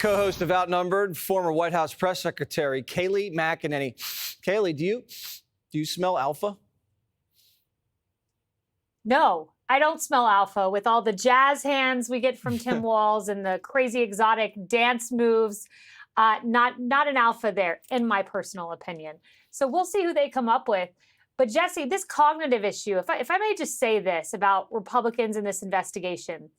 Co-host of Outnumbered, former White House press secretary Kayleigh McEnany. Kayleigh, do you smell alpha? No, I don't smell alpha with all the jazz hands we get from Tim Walz and the crazy exotic dance moves. Not an alpha there, in my personal opinion. So we'll see who they come up with. But Jesse, this cognitive issue, if I may just say this about Republicans in this investigation,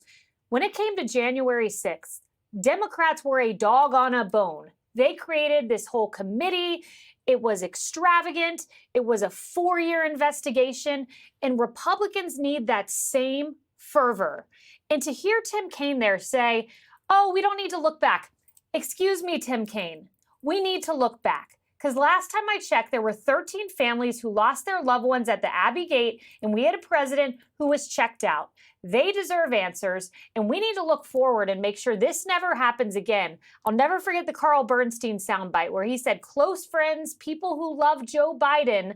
when it came to January 6th, Democrats were a dog on a bone. They created this whole committee. It was extravagant. It was a 4-year investigation. And Republicans need that same fervor. And to hear Tim Kaine there say, oh, we don't need to look back. Excuse me, Tim Kaine. We need to look back. Because last time I checked, there were 13 families who lost their loved ones at the Abbey Gate, and we had a president who was checked out. They deserve answers, and we need to look forward and make sure this never happens again. I'll never forget the Carl Bernstein soundbite where he said close friends, people who love Joe Biden,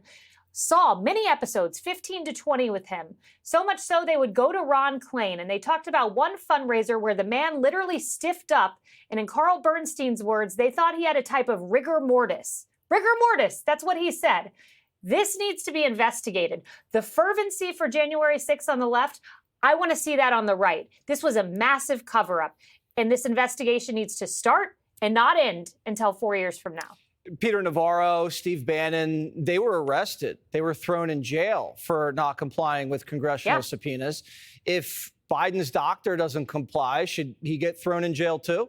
saw many episodes, 15 to 20 with him. So much so they would go to Ron Klain, and they talked about one fundraiser where the man literally stiffed up, and in Carl Bernstein's words, they thought he had a type of rigor mortis. Rigor mortis, that's what he said. This needs to be investigated. The fervency for January 6th on the left, I want to see that on the right. This was a massive cover-up, and this investigation needs to start and not end until 4 years from now. Peter Navarro, Steve Bannon, they were arrested. They were thrown in jail for not complying with congressional subpoenas. If Biden's doctor doesn't comply, should he get thrown in jail too?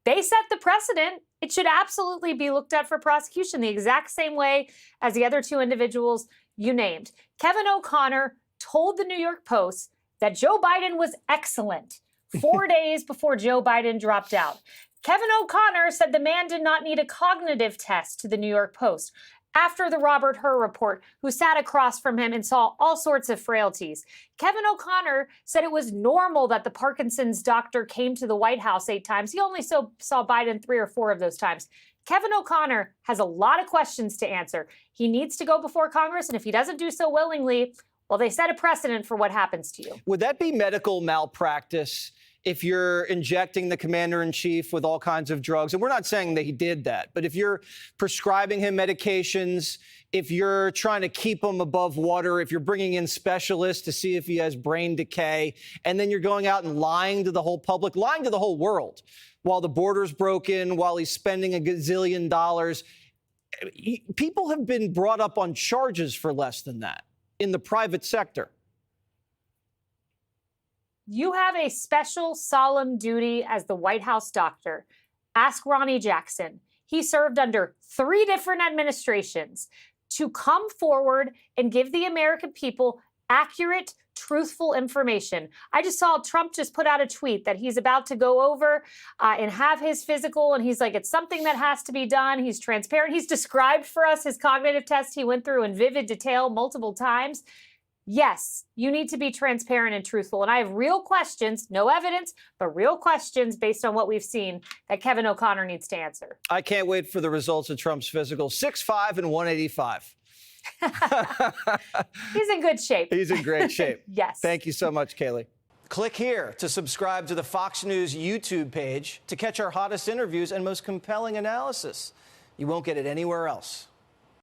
They set the precedent. It should absolutely be looked at for prosecution the exact same way as the other two individuals you named. Kevin O'Connor told the New York Post that Joe Biden was excellent 4 days before Joe Biden dropped out. Kevin O'Connor said the man did not need a cognitive test to the New York Post after the Robert Hur report, who sat across from him and saw all sorts of frailties. Kevin O'Connor said it was normal that the Parkinson's doctor came to the White House 8 times. He only saw Biden 3 or 4 of those times. Kevin O'Connor has a lot of questions to answer. He needs to go before Congress, and if he doesn't do so willingly, well, they set a precedent for what happens to you. Would that be medical malpractice if you're injecting the commander-in-chief with all kinds of drugs? And we're not saying that he did that, but if you're prescribing him medications, if you're trying to keep him above water, if you're bringing in specialists to see if he has brain decay, and then you're going out and lying to the whole public, lying to the whole world, while the border's broken, while he's spending $1 gazillion, people have been brought up on charges for less than that in the private sector. You have a special solemn duty as the White House doctor. Ask Ronnie Jackson. He served under 3 different administrations to come forward and give the American people accurate, truthful information. I just saw Trump just put out a tweet that he's about to go over and have his physical, and he's like, it's something that has to be done. He's transparent. He's described for us his cognitive test he went through in vivid detail multiple times. Yes, you need to be transparent and truthful. And I have real questions, no evidence, but real questions based on what we've seen that Kevin O'Connor needs to answer. I can't wait for the results of Trump's physical. 6'5" and 185. He's in good shape. He's in great shape. Yes. Thank you so much, Kayleigh. Click here to subscribe to the Fox News YouTube page to catch our hottest interviews and most compelling analysis. You won't get it anywhere else.